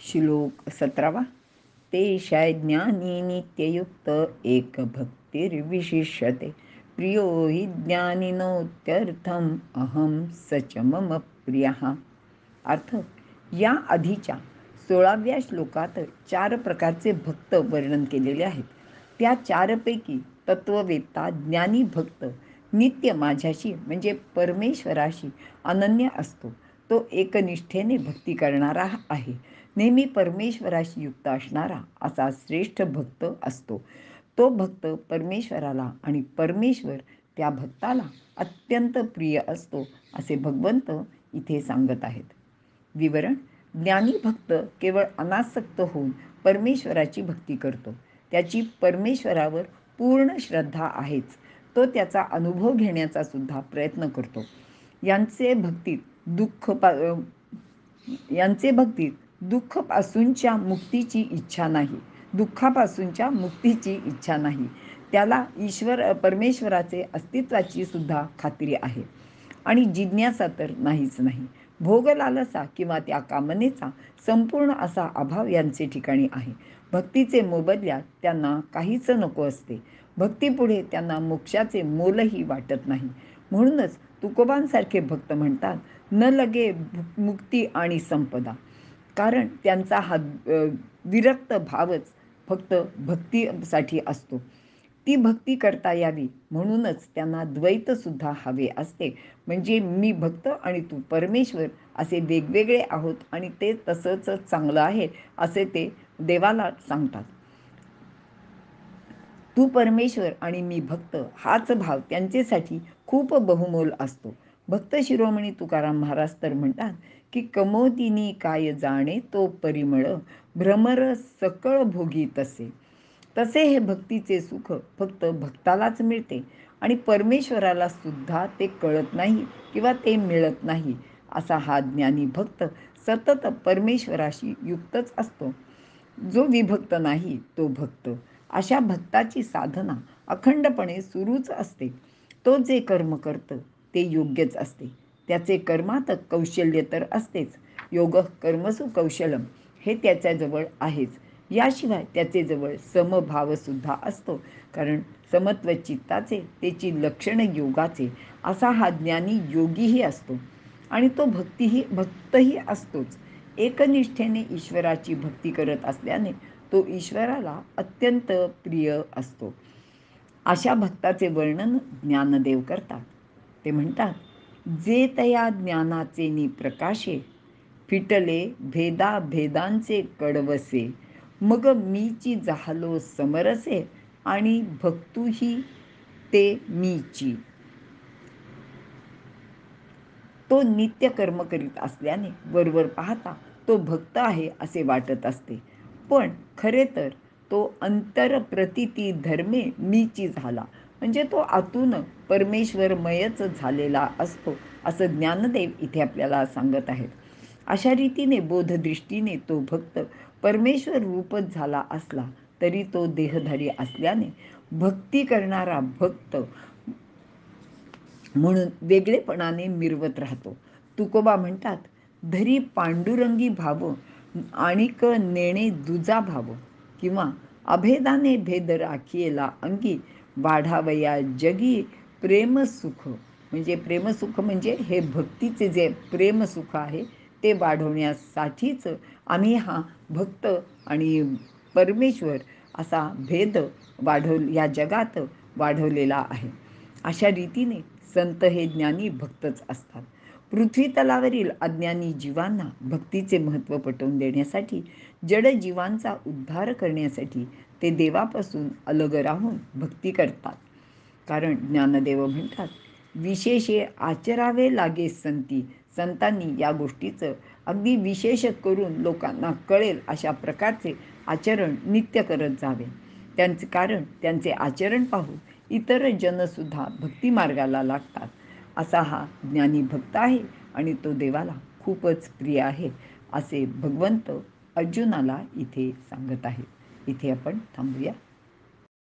श्लोक 17. तेषां ज्ञानी नित्ययुक्त एकभक्तिर्विशिष्यते प्रियो हि ज्ञानिनोत्यर्थम अहम सच मम प्रियः. अर्थ, या आधीच्या 16व्या श्लोकात 4 प्रकारचे भक्त वर्णन केलेले आहेत. त्या 4 पैकी तत्ववेत्ता ज्ञानी भक्त नित्य माझ्याशी म्हणजे परमेश्वराशी अनन्य असतो. तो एकनिष्ठेने भक्ती करणारा आहे. नेहमी परमेश्वराशी युक्त असणारा असा श्रेष्ठ भक्त असतो. तो भक्त परमेश्वराला आणि परमेश्वर त्या भक्ताला अत्यंत प्रिय असतो, असे भगवंत इथे सांगत आहेत. विवरण: ज्ञानी भक्त केवळ अनासक्त होऊन परमेश्वराची भक्ती करतो. त्याची परमेश्वरावर पूर्ण श्रद्धा आहेच. तो त्याचा अनुभव घेण्याचा सुद्धा प्रयत्न करतो. यांचे भक्तीत दुःखापासूनच्या मुक्तीची इच्छा नाही. त्याला परमेश्वराचे अस्तित्वाची सुद्धा खात्री आहे आणि जिज्ञासा तर नाहीच नाही. भोगलालसा किंवा त्या कामनेचा संपूर्ण असा अभाव यांचे ठिकाणी आहे. भक्तीचे मोबदल्यात त्यांना काहीच नको असते. भक्तीपुढे त्यांना मोक्षाचे मोलही वाटत नाही. म्हणूनच तुकोबांसारखे भक्त म्हणतात, न लगे मुक्ती आणि संपदा. कारण त्यांचा हा विरक्त भावच फक्त भक्तीसाठी असतो. ती भक्ती करता यावी म्हणूनच त्यांना द्वैत सुद्धा हवे असते. म्हणजे मी भक्त आणि तू परमेश्वर असे वेगवेगळे आहोत आणि ते तसंच चांगलं आहे असे ते देवाला सांगतात. तू परमेश्वर आणि मी भक्त हाच भाव त्यांच्यासाठी खूप बहुमोल असतो. भक्त शिरोमणी तुकाराम महाराज तर म्हणतात की कमोदिनी काय जाणे तो परिमळ भ्रमर सकळ भोगी तसे हे भक्तीचे सुख फक्त भक्तालाच मिळते आणि परमेश्वराला सुद्धा ते कळत नाही किंवा ते मिळत नाही. असा हा ज्ञानी भक्त सतत परमेश्वराशी युक्तच असतो. जो विभक्त नाही तो भक्त. अशा भक्ताची साधना अखंडपणे सुरूच असते. तो जे कर्म करतं ते योग्यच असते. त्याचे कर्मात कौशल्य तर असतेच. योग कर्मसु कौशलम हे त्याच्याजवळ आहेच. याशिवाय त्याचेजवळ समभावसुद्धा असतो. कारण समत्व चित्ताचे, त्याची लक्षणे योगाचे असा हा ज्ञानी योगीही असतो आणि तो भक्तही असतोच. एकनिष्ठेने ईश्वराची भक्ती करत असल्याने तो ईश्वराला अत्यंत प्रिय असतो. अशा भक्ताचे वर्णन ज्ञानदेव करतात. ते म्हणतात, जे तया ज्ञानाचे नि प्रकाशे फिटले भेदांचे कडवसे मग मीची झालो समरसे आणि भक्तूही ते मीची. तो नित्य कर्म करीत असल्याने वरवर पाहता तो भक्त आहे असे वाटत असते, पण खरे तर तो अंतरप्रतीती धर्मे मीची झाला म्हणजे तो आतून परमेश्वरमयच झालेला असतो, असं ज्ञानदेव इथे आपल्याला सांगत आहेत. अशा रीतीने बोधदृष्टीने तो भक्त परमेश्वर रूपच झाला असला तरी तो देहधारी असल्याने भक्ती करणारा भक्त म्हणून वेगळेपणाने मिरवत राहतो. तुकोबा म्हणतात, धरी पांडुरंगी भाव आणिक नेणे दुजा भाव किंवा अभेदाने भेद राखियेला अंगी वाढावया जगी प्रेमसुख. म्हणजे प्रेमसुख म्हणजे हे भक्तीचे जे प्रेमसुख आहे ते वाढवण्यासाठीच आम्ही हा भक्त आणि परमेश्वर असा भेद या जगात वाढवलेला आहे. अशा रीतीने संत हे ज्ञानी भक्तच असतात. पृथ्वी तलावरील अज्ञानी जीवांना भक्तीचे महत्त्व पटवून देण्यासाठी, जड जीवांचा उद्धार करण्यासाठी ते देवापासून अलग राहून भक्ती करतात. कारण ज्ञानदेव म्हणतात, विशेषे आचरावे लागे संतांनी या गोष्टीचं अगदी विशेष करून लोकांना कळेल अशा प्रकारचे आचरण नित्य करत जावे. कारण त्यांचे आचरण पाहून इतर जनसुद्धा भक्तिमार्गाला लागतात. असा हा ज्ञानी भक्त आहे आणि तो देवाला खूपच प्रिय आहे, असे भगवंत अर्जुनाला इथे सांगत आहे. इथे आपण थांबूया.